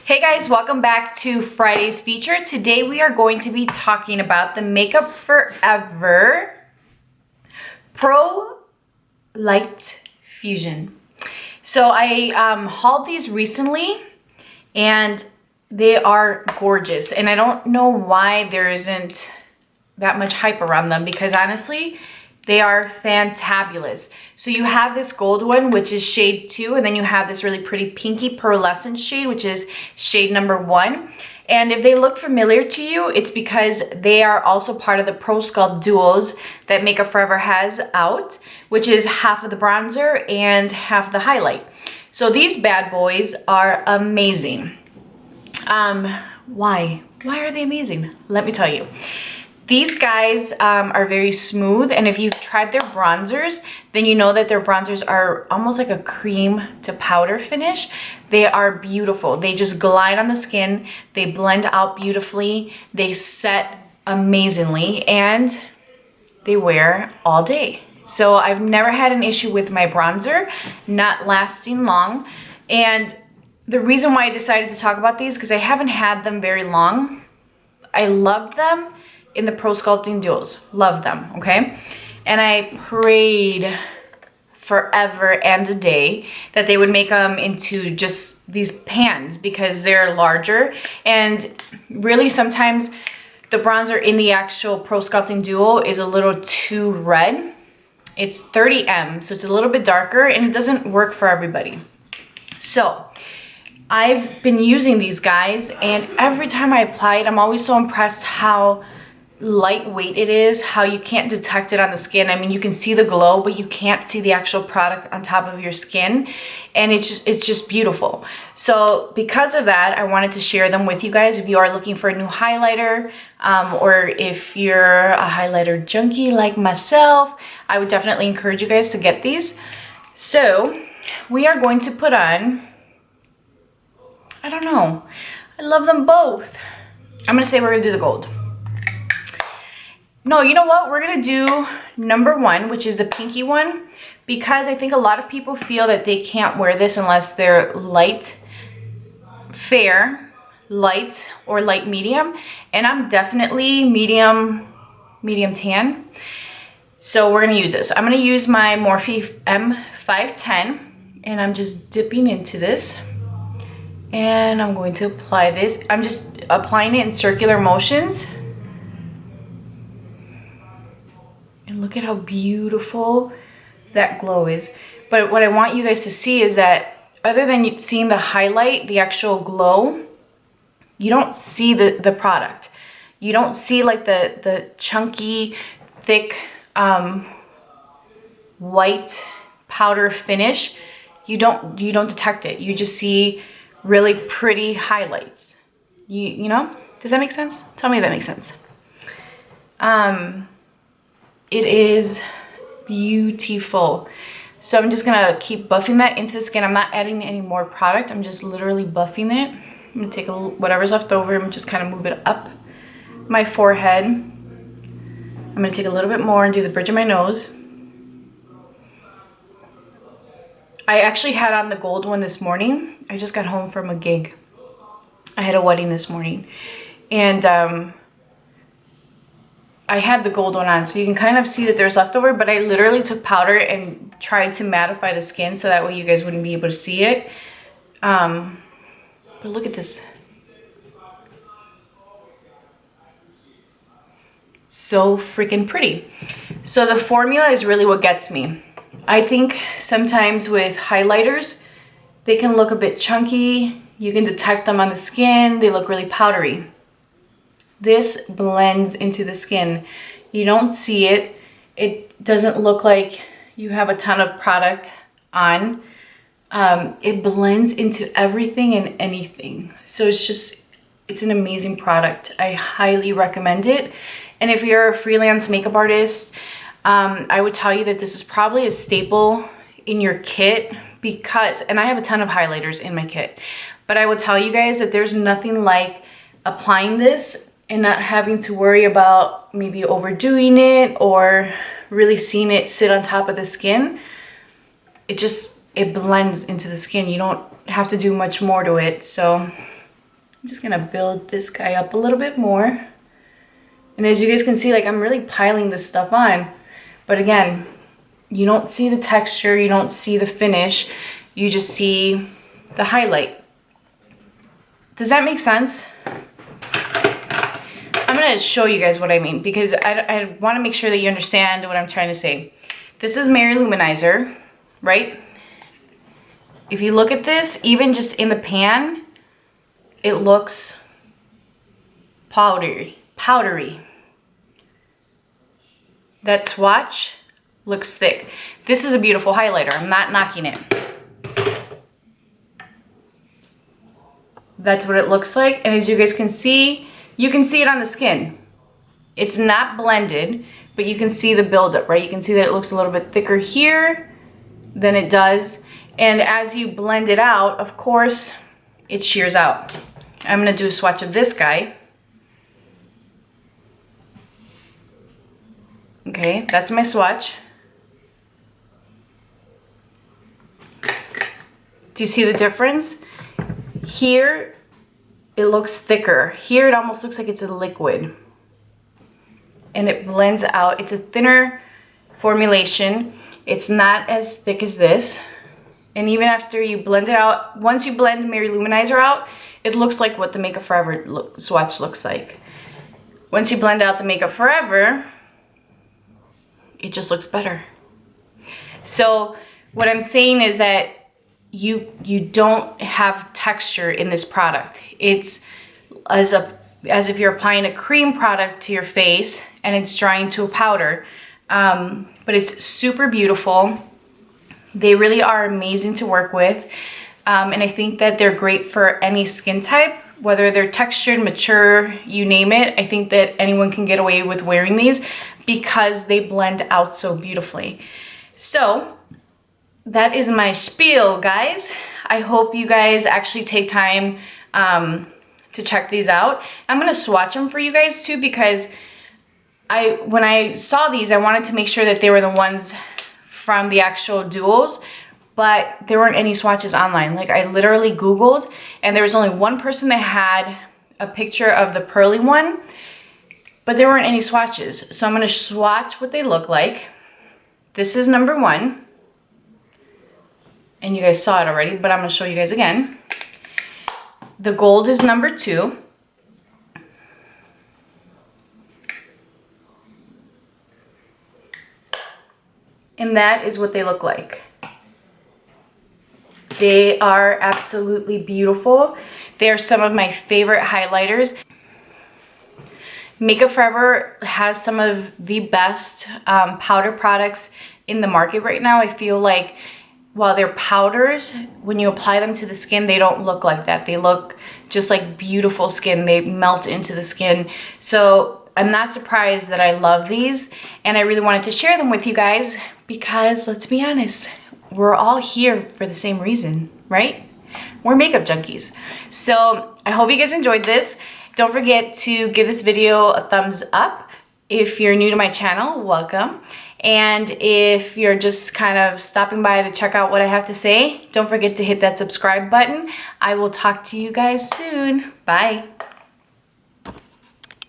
Hey guys, welcome back to Friday's feature. Today we are going to be talking about the Makeup Forever Pro Light Fusion. So I hauled these recently and they are gorgeous. And I don't know why there isn't that much hype around them because honestly, they are fantabulous. So you have this gold one, which is shade 2, and then you have this really pretty pinky pearlescent shade, which is shade number 1. And if they look familiar to you, it's because they are also part of the Pro Sculpt Duos that Makeup Forever has out, which is half of the bronzer and half the highlight. So these bad boys are amazing. Why? Why are they amazing? Let me tell you. These guys are very smooth, and if you've tried their bronzers, then you know that their bronzers are almost like a cream to powder finish. They are beautiful. They just glide on the skin. They blend out beautifully. They set amazingly, and they wear all day. So I've never had an issue with my bronzer not lasting long. And the reason why I decided to talk about these, because I haven't had them very long. I loved them in the Pro Sculpting Duos. Love them, okay? And I prayed forever and a day that they would make them into just these pans because they're larger. And really sometimes the bronzer in the actual Pro Sculpting Duo is a little too red. It's 30M, so it's a little bit darker and it doesn't work for everybody. So I've been using these guys and every time I apply it, I'm always so impressed how lightweight it is, how you can't detect it on the skin. I mean, you can see the glow, but you can't see the actual product on top of your skin, and it's just beautiful. So because of that, I wanted to share them with you guys. If you are looking for a new highlighter, or if you're a highlighter junkie like myself, I would definitely encourage you guys to get these. So we are going to put on, I don't know, I love them both. I'm gonna say we're gonna do the gold. No, you know what? We're gonna do number 1, which is the pinky one, because I think a lot of people feel that they can't wear this unless they're light, fair, light, or light medium. And I'm definitely medium tan. So we're gonna use this. I'm gonna use my Morphe M510, and I'm just dipping into this. And I'm going to apply this. I'm just applying it in circular motions. And look at how beautiful that glow is. But what I want you guys to see is that other than seeing the highlight, the actual glow, you don't see the product. You don't see like the chunky, thick, white powder finish. You don't detect it. You just see really pretty highlights. You know? Does that make sense? Tell me if that makes sense. It is beautiful. So I'm just gonna keep buffing that into the skin. I'm not adding any more product. I'm just literally buffing it. I'm gonna take whatever's left over and just kind of move it up my forehead. I'm gonna take a little bit more and do the bridge of my nose. I actually had on the gold one this morning. I just got home from a gig. I had a wedding this morning. And I had the gold one on, so you can kind of see that there's leftover, but I literally took powder and tried to mattify the skin so that way you guys wouldn't be able to see it. But look at this. So freaking pretty. So the formula is really what gets me. I think sometimes with highlighters, they can look a bit chunky. You can detect them on the skin. They look really powdery. This blends into the skin. You don't see it. It doesn't look like you have a ton of product on. It blends into everything and anything. So it's an amazing product. I highly recommend it. And if you're a freelance makeup artist, I would tell you that this is probably a staple in your kit because, and I have a ton of highlighters in my kit, but I would tell you guys that there's nothing like applying this and not having to worry about maybe overdoing it or really seeing it sit on top of the skin. It blends into the skin. You don't have to do much more to it. So I'm just gonna build this guy up a little bit more. And as you guys can see, like I'm really piling this stuff on. But again, you don't see the texture, you don't see the finish, you just see the highlight. Does that make sense? I'm gonna show you guys what I mean because I wanna make sure that you understand what I'm trying to say. This is Mary Luminizer, right? If you look at this, even just in the pan, it looks powdery. That swatch looks thick. This is a beautiful highlighter. I'm not knocking it. That's what it looks like. And as you guys can see, you can see it on the skin. It's not blended, but you can see the buildup, right? You can see that it looks a little bit thicker here than it does. And as you blend it out, of course, it shears out. I'm gonna do a swatch of this guy. Okay, that's my swatch. Do you see the difference? Here, it looks thicker. Here, it almost looks like it's a liquid. And it blends out. It's a thinner formulation. It's not as thick as this. And even after you blend it out, once you blend Mary Luminizer out, it looks like what the Makeup Forever swatch looks like. Once you blend out the Makeup Forever, it just looks better. So what I'm saying is that you don't have texture in this product. It's as if you're applying a cream product to your face and it's drying to a powder. But it's super beautiful. They really are amazing to work with. And I think that they're great for any skin type, whether they're textured, mature, you name it. I think that anyone can get away with wearing these because they blend out so beautifully. So that is my spiel, guys. I hope you guys actually take time to check these out. I'm gonna swatch them for you guys too because when I saw these, I wanted to make sure that they were the ones from the actual duos, but there weren't any swatches online. Like I literally Googled and there was only one person that had a picture of the pearly one, but there weren't any swatches. So I'm gonna swatch what they look like. This is number 1. And you guys saw it already, but I'm gonna show you guys again. The gold is number 2. And that is what they look like. They are absolutely beautiful. They are some of my favorite highlighters. Makeup Forever has some of the best powder products in the market right now. I feel like while they're powders, when you apply them to the skin, they don't look like that. They look just like beautiful skin. They melt into the skin. So I'm not surprised that I love these, and I really wanted to share them with you guys because let's be honest, we're all here for the same reason, right? We're makeup junkies. So I hope you guys enjoyed this. Don't forget to give this video a thumbs up. If you're new to my channel, welcome. And if you're just kind of stopping by to check out what I have to say, don't forget to hit that subscribe button. I will talk to you guys soon. Bye.